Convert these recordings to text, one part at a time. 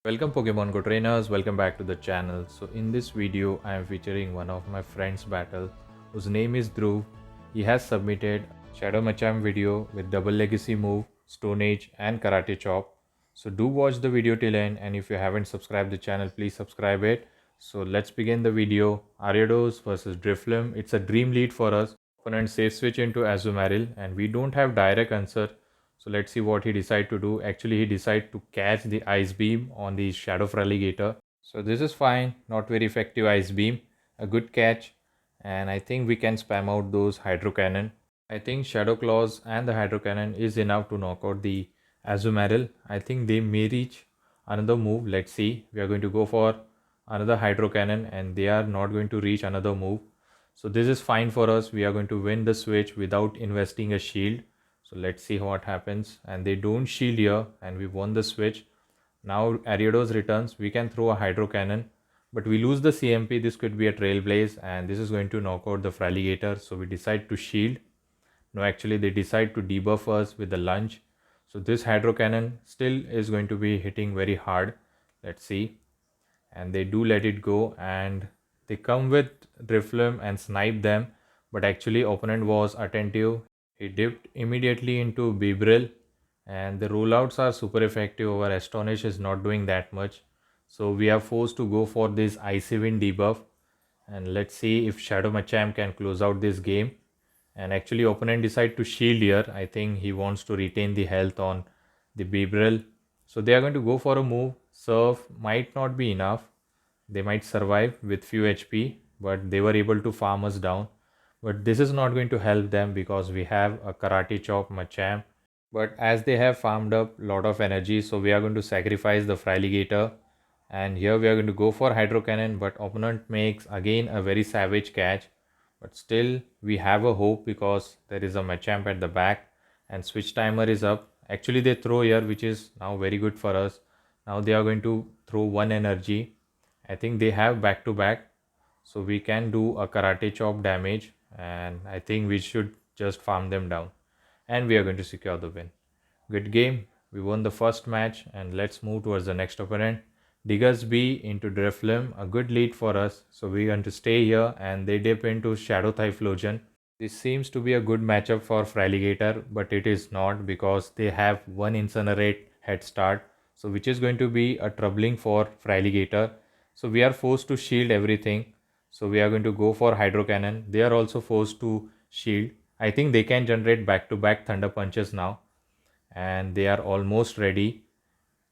Welcome Pokemon Go trainers, welcome back to the channel. So in this video I am featuring one of my friend's battle whose name is Dhruv. He has submitted Shadow Machamp video with double legacy move, Stone Age and Karate Chop. So do watch the video till end, and if you haven't subscribed the channel, please subscribe it. So let's begin the video. Ariados versus Drifloon. It's a dream lead for us. Opponent safe switch into Azumarill and we don't have direct answer. So let's see what he decided to do. Actually, he decided to catch the Ice Beam on the Shadow Fraligator. So this is fine, not very effective Ice Beam. A good catch. And I think we can spam out those Hydro Cannon. I think Shadow Claws and the Hydro Cannon is enough to knock out the Azumarill. I think they may reach another move. Let's see. We are going to go for another Hydro Cannon and they are not going to reach another move. So this is fine for us. We are going to win the switch without investing a shield. So let's see what happens. And they don't shield here and we won the switch. Now Ariados returns. We can throw a Hydro Cannon. But we lose the CMP. This could be a Trailblaze and this is going to knock out the Fraligator. So we decide to shield. No, actually they decide to debuff us with the lunge. So this Hydro Cannon still is going to be hitting very hard. Let's see. And they do let it go and they come with Drifloon and snipe them. But actually opponent was attentive. He dipped immediately into Bibril and the rollouts are super effective over Astonish is not doing that much. So we are forced to go for this Icy Wind debuff and let's see if Shadow Machamp can close out this game. And actually opponent decide to shield here. I think he wants to retain the health on the Bibril. So they are going to go for a move. Surf might not be enough. They might survive with few HP, but they were able to farm us down. But this is not going to help them because we have a Karate Chop Machamp. But as they have farmed up a lot of energy, so we are going to sacrifice the Fraligator. And here we are going to go for Hydro Cannon, but opponent makes again a very savage catch. But still we have a hope because there is a Machamp at the back and switch timer is up. Actually they throw here, which is now very good for us. Now they are going to throw one energy. I think they have back to back, so we can do a Karate Chop damage and I think we should just farm them down and we are going to secure the win. Good game. We won the first match and let's move towards the next opponent. Diggersby into Drifloon, a good lead for us. So we want to stay here and they dip into Shadow Typhlosion. This seems to be a good matchup for Fraligator, but it is not because they have one Incinerate head start. So which is going to be a troubling for Fraligator. So we are forced to shield everything. So we are going to go for Hydro Cannon. They are also forced to shield. I think they can generate back-to-back Thunder Punches now. And they are almost ready.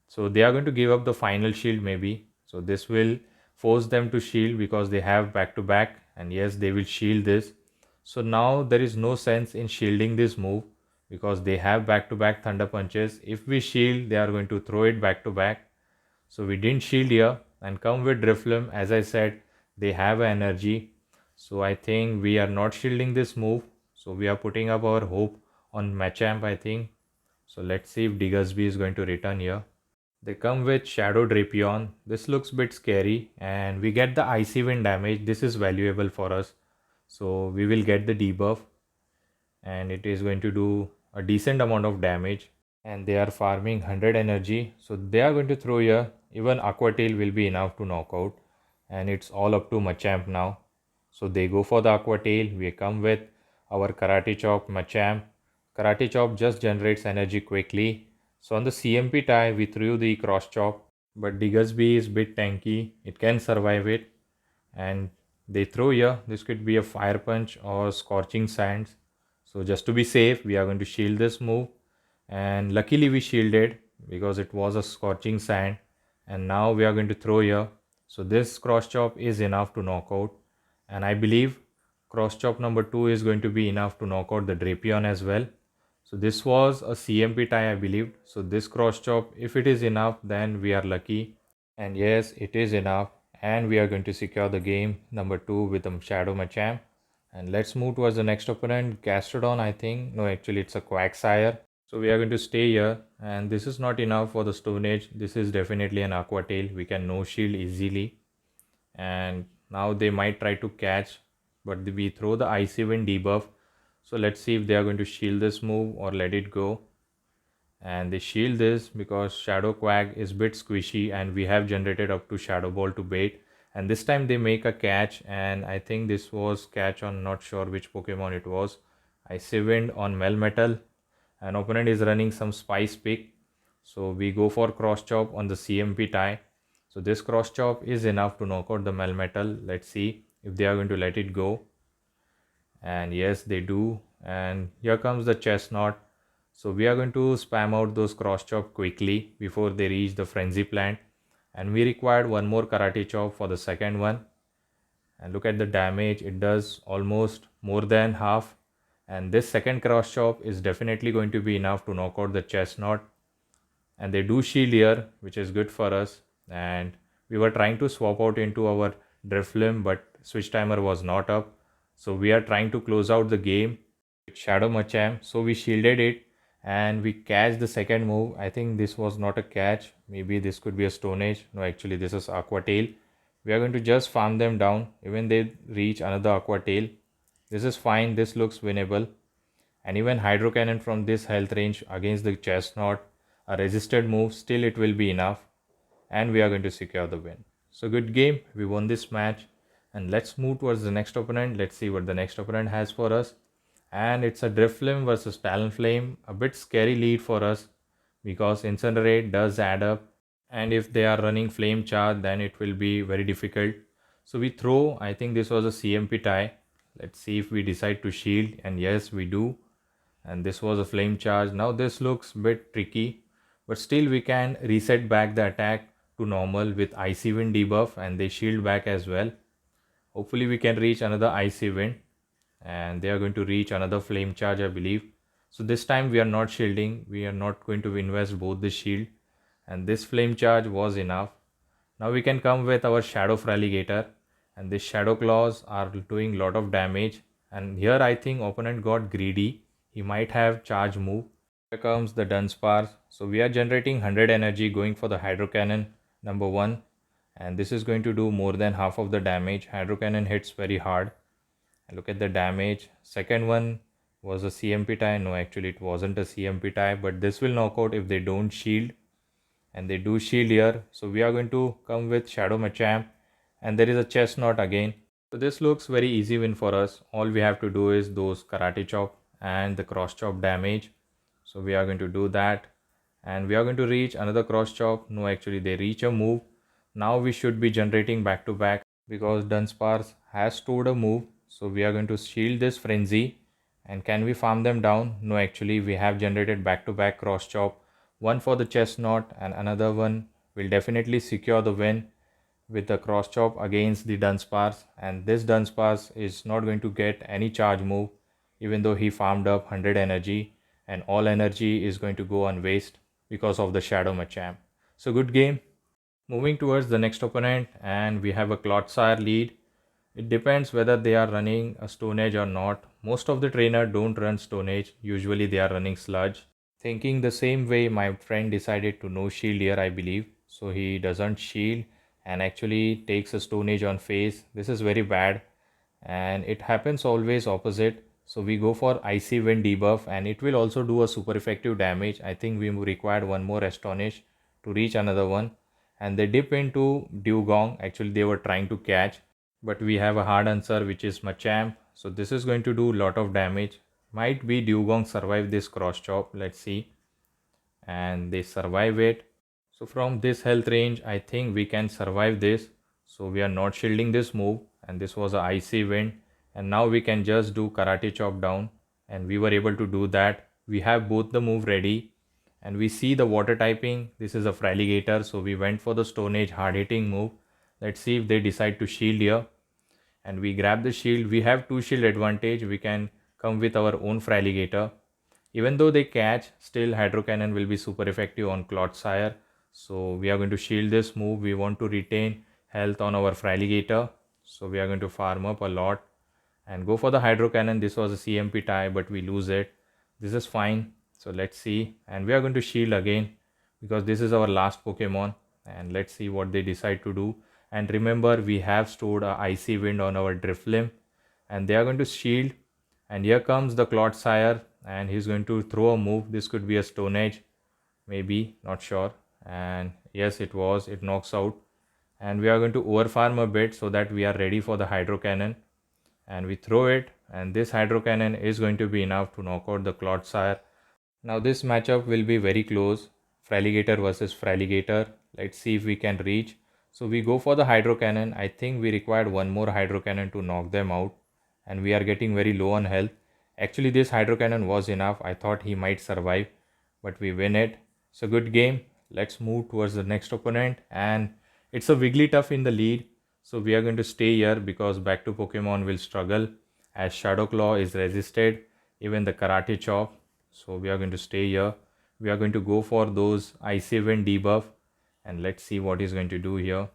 So they are going to give up the final shield maybe. So this will force them to shield because they have back-to-back. And yes, they will shield this. So now there is no sense in shielding this move because they have back-to-back Thunder Punches. If we shield, they are going to throw it back-to-back. So we didn't shield here and come with Drifloon. As I said, they have energy. So I think we are not shielding this move. So we are putting up our hope on Machamp, I think. So let's see if Diggersby is going to return here. They come with Shadow Drapion. This looks a bit scary and we get the Icy Wind damage. This is valuable for us. So we will get the debuff and it is going to do a decent amount of damage and they are farming 100 energy. So they are going to throw here. Even Aqua Tail will be enough to knock out and it's all up to Machamp now. So they go for the Aqua Tail. We come with our Karate Chop Machamp. Karate Chop just generates energy quickly. So on the CMP tie, we threw the Cross Chop, but Diggersby is bit tanky. It can survive it. And they throw here. This could be a Fire Punch or Scorching Sands. So just to be safe, we are going to shield this move. And luckily we shielded because it was a Scorching Sand. And now we are going to throw here. So this Cross Chop is enough to knock out. And I believe Cross Chop number 2 is going to be enough to knock out the Drapion as well. So this was a CMP tie, I believe. So this Cross Chop, if it is enough, then we are lucky. And yes, it is enough. And we are going to secure the game number 2 with the Shadow Machamp. And let's move towards the next opponent. Gastrodon, I think. No, actually it's a Quagsire. So we are going to stay here. And this is not enough for the Stone Age. This is definitely an Aqua Tail. We can no shield easily. And now they might try to catch. But we throw the Icy Wind debuff. So let's see if they are going to shield this move or let it go. and they shield this because Shadow Quag is bit squishy and we have generated up to Shadow Ball to bait. And this time they make a catch, and I think this was catch on, not sure which Pokemon it was. Icy Wind on Melmetal. An opponent is running some Spice Pick. So we go for Cross Chop on the CMP tie. So this Cross Chop is enough to knock out the Melmetal. Let's see if they are going to let it go. And yes, they do. And here comes the Chestnut. So we are going to spam out those Cross Chop quickly before they reach the Frenzy Plant. And we required one more Karate Chop for the second one. And look at the damage, it does almost more than half. And this second Cross Chop is definitely going to be enough to knock out the Chestnut. And they do shield here, which is good for us. And we were trying to swap out into our Drifloon, but switch timer was not up. So we are trying to close out the game with Shadow Machamp. So we shielded it and we catch the second move. I think this was not a catch. Maybe this could be a Stone Age. No, actually this is Aqua Tail. We are going to just farm them down. Even they reach another Aqua Tail. This is fine. This looks winnable. And even Hydro Cannon from this health range against the Chestnut, a resisted move, still it will be enough. And we are going to secure the win. So good game. We won this match. And let's move towards the next opponent. Let's see what the next opponent has for us. And it's a Drifloon versus Talonflame. A bit scary lead for us because Incinerate does add up. And if they are running Flame Charge, then it will be very difficult. So we throw, I think this was a CMP tie. Let's see if we decide to shield. And yes, we do. And this was a Flame Charge. Now this looks a bit tricky. But still we can reset back the attack to normal with Icy Wind debuff. And they shield back as well. Hopefully we can reach another Icy Wind. And they are going to reach another Flame Charge, I believe. So this time we are not shielding. We are not going to invest both the shield. And this Flame Charge was enough. Now we can come with our Shadow Fraligator. And these Shadow Claws are doing lot of damage. And here I think opponent got greedy. He might have charge move. Here comes the Dunsparce. So we are generating 100 energy going for the Hydro Cannon number 1. And this is going to do more than half of the damage. Hydro Cannon hits very hard. And look at the damage. Second one was a CMP tie. No, actually it wasn't a CMP tie. But this will knock out if they don't shield. And they do shield here. So we are going to come with Shadow Machamp. And there is a Chestnut again. So this looks very easy win for us. All we have to do is those Karate Chop and the Cross Chop damage. So we are going to do that. And we are going to reach another Cross Chop. No, actually they reach a move. Now we should be generating back to back because Dunsparce has stored a move. So we are going to shield this Frenzy. And can we farm them down? No, actually we have generated back to back Cross Chop. One for the Chestnut and another one will definitely secure the win with the Cross Chop against the Dunsparce. And this Dunsparce is not going to get any charge move even though he farmed up 100 energy. And all energy is going to go on waste because of the Shadow Machamp. So good game. Moving towards the next opponent, and we have a Clodsire lead. It depends whether they are running a Stone Age or not. Most of the trainer don't run Stone Age. Usually they are running Sludge. Thinking the same way, my friend decided to no shield here, I believe. So he doesn't shield and actually takes a Stone Age on face. This is very bad. And it happens always opposite. So we go for Icy Wind debuff and it will also do a super effective damage. I think we required one more Astonish to reach another one. And they dip into Dewgong. Actually they were trying to catch. But we have a hard answer which is Machamp. So this is going to do a lot of damage. Might be Dewgong survive this Cross Chop. Let's see. And they survive it. So from this health range, I think we can survive this. So we are not shielding this move. And this was a Icy Wind. And now we can just do Karate Chop down. And we were able to do that. We have both the move ready. And we see the water typing. This is a Fraligator. So we went for the Stone Age hard hitting move. Let's see if they decide to shield here. And we grab the shield. We have 2 shield advantage. We can come with our own Fraligator. Even though they catch, still Hydro Cannon will be super effective on Clodsire. So we are going to shield this move. We want to retain health on our Fraligator. So we are going to farm up a lot and go for the Hydro Cannon. This was a CMP tie, but we lose it. This is fine. So let's see. And we are going to shield again because this is our last Pokemon. And let's see what they decide to do. And remember, we have stored a Icy Wind on our Drifloon. And they are going to shield. And here comes the Clodsire. And he's going to throw a move. This could be a Stone Age. maybe, not sure. And yes, it knocks out. And we are going to overfarm a bit so that we are ready for the hydro cannon. And we throw it, and this hydro cannon is going to be enough to knock out the Clodsire. Now this matchup will be very close. Fraligator versus Fraligator. Let's see if we can reach. So we go for the hydro cannon. I think we required one more hydro cannon to knock them out. And we are getting very low on health. Actually this hydro cannon was enough. I thought he might survive. But we win it. It's a good game. Let's move towards the next opponent. And it's a Wigglytuff in the lead. So we are going to stay here because back to Pokemon will struggle as Shadow Claw is resisted. Even the Karate Chop. So we are going to stay here. We are going to go for those Icy Wind debuff. And let's see what he's going to do here.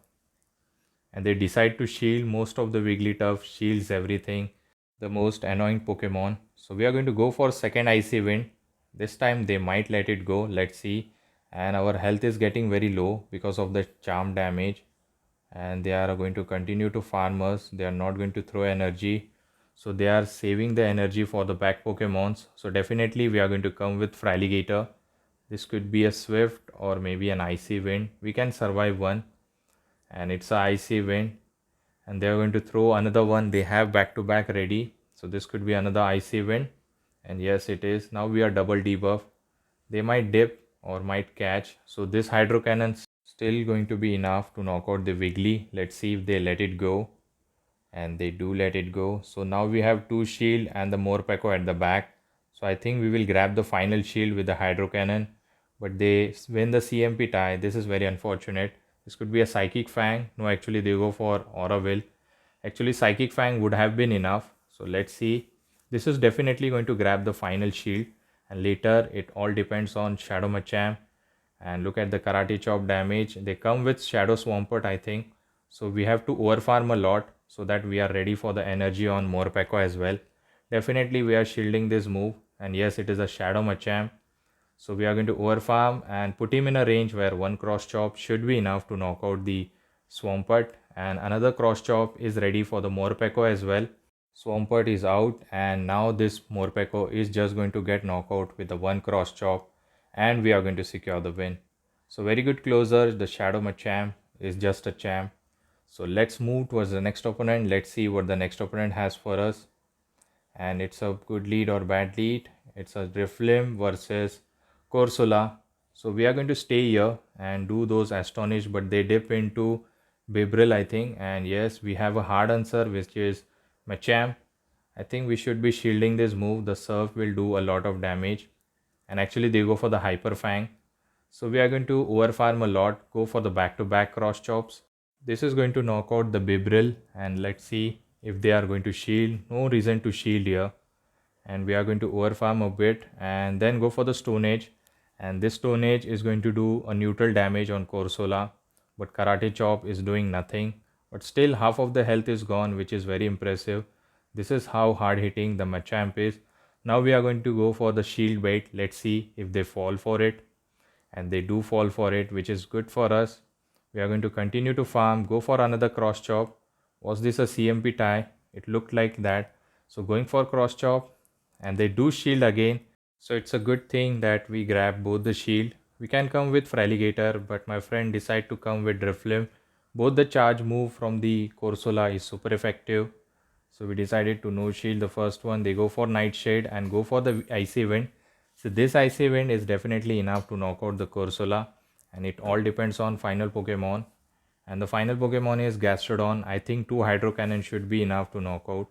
And they decide to shield. Most of the Wigglytuff shields everything. The most annoying Pokemon. So we are going to go for second Icy Wind. This time they might let it go. Let's see. And our health is getting very low because of the charm damage. And they are going to continue to farm us. They are not going to throw energy. So they are saving the energy for the back Pokemons. So definitely we are going to come with Fraligator. This could be a Swift or maybe an Icy Wind. We can survive one. And it's a Icy Wind. And they are going to throw another one. They have back to back ready. So this could be another Icy Wind. And yes, it is. Now we are double debuff. They might dip or might catch. So this Hydro Cannon's still going to be enough to knock out the Wiggly. Let's see if they let it go. And they do let it go. So now we have two shield and the Morpeko at the back. So I think we will grab the final shield with the Hydro Cannon. But they win the CMP tie. This is very unfortunate. This could be a Psychic Fang. No, actually they go for Aura Will. Actually Psychic Fang would have been enough. So let's see. This is definitely going to grab the final shield. And later it all depends on Shadow Machamp. And look at the Karate Chop damage. They come with Shadow Swampert, I think. So we have to overfarm a lot so that we are ready for the energy on Morpeko as well. Definitely we are shielding this move. And yes, it is a Shadow Machamp. So we are going to overfarm and put him in a range where one cross chop should be enough to knock out the Swampert. And another cross chop is ready for the Morpeko as well. Swampert is out, and now this Morpeko is just going to get knocked out with the one cross chop, and we are going to secure the win. So very good closer. The Shadow Machamp is just a champ. So let's move towards the next opponent. Let's see what the next opponent has for us. And it's a good lead or bad lead. It's a Driflim versus Corsola. So we are going to stay here and do those Astonish, but they dip into Bibril, I think. And yes, we have a hard answer, which is Machamp. I think we should be shielding this move. The Surf will do a lot of damage. And actually they go for the Hyper Fang. So we are going to overfarm a lot, go for the back-to-back cross chops. This is going to knock out the Bibril, and let's see if they are going to shield. No reason to shield here. And we are going to overfarm a bit and then go for the Stone Age. And this Stone Age is going to do a neutral damage on Corsola, but Karate Chop is doing nothing. But still half of the health is gone, which is very impressive. This is how hard hitting the Machamp is. Now we are going to go for the shield bait. Let's see if they fall for it. And they do fall for it, which is good for us. We are going to continue to farm, go for another cross chop. Was this a CMP tie? It looked like that. So going for cross chop, and they do shield again. So it's a good thing that we grab both the shield. We can come with Fraligator, but my friend decided to come with Driflim. Both the charge move from the Corsola is super effective. So we decided to no shield the first one. They go for Nightshade and go for the Icy Wind. So this Icy Wind is definitely enough to knock out the Corsola, and it all depends on final Pokemon. And the final Pokemon is Gastrodon. I think 2 Hydro Cannon should be enough to knock out.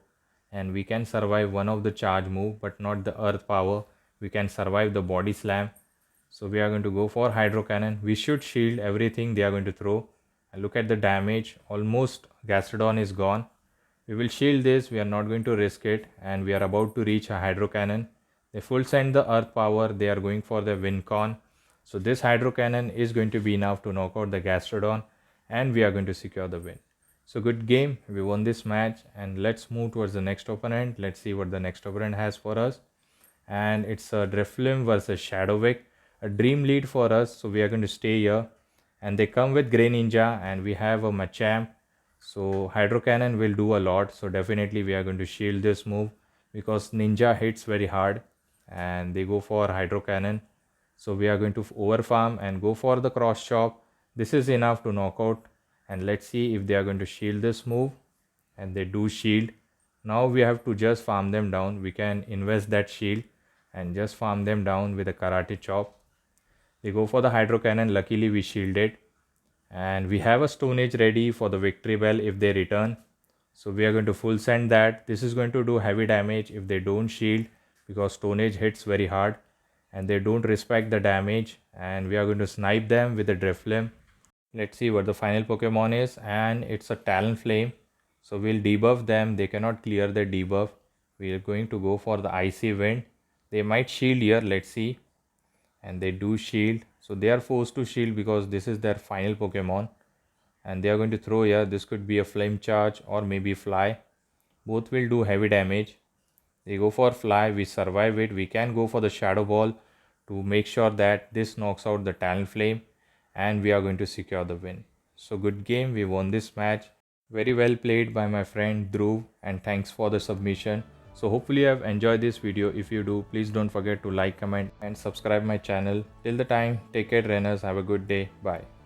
And we can survive one of the charge move, but not the Earth Power. We can survive the Body Slam. So we are going to go for Hydro Cannon. We should shield everything they are going to throw. And look at the damage. Almost Gastrodon is gone. We will shield this. We are not going to risk it. And we are about to reach a Hydro Cannon. They full send the Earth Power. They are going for the Wincon. So this Hydro Cannon is going to be enough to knock out the Gastrodon. And we are going to secure the win. So good game. We won this match. And let's move towards the next opponent. Let's see what the next opponent has for us. And it's a Driflim versus Shadowwick. A dream lead for us. So we are going to stay here. And they come with Grey Ninja. And we have a Machamp. So Hydro Cannon will do a lot. So definitely we are going to shield this move, because Ninja hits very hard. And they go for Hydro Cannon. So we are going to over farm and go for the cross chop. This is enough to knock out. And let's see if they are going to shield this move. And they do shield. Now we have to just farm them down. We can invest that shield and just farm them down with a karate chop. They go for the hydro cannon. Luckily we shielded. And we have a stone age ready for the victory bell if they return. So we are going to full send that. This is going to do heavy damage if they don't shield, because stone age hits very hard and they don't respect the damage, and we are going to snipe them with the Drifloon. Let's see what the final Pokemon is, and it's a Talonflame. So we'll debuff them. They cannot clear their debuff. We are going to go for the Icy Wind. They might shield here. Let's see. And they do shield. So they are forced to shield because this is their final Pokemon. And they are going to throw here. This could be a Flame Charge or maybe Fly. Both will do heavy damage. They go for Fly. We survive it. We can go for the Shadow Ball to make sure that this knocks out the Talonflame. And we are going to secure the win. So good game. We won this match. Very well played by my friend Dhruv, and thanks for the submission. So hopefully you have enjoyed this video. If you do, please don't forget to like, comment and subscribe my channel. Till the time, take care trainers. Have a good day. Bye.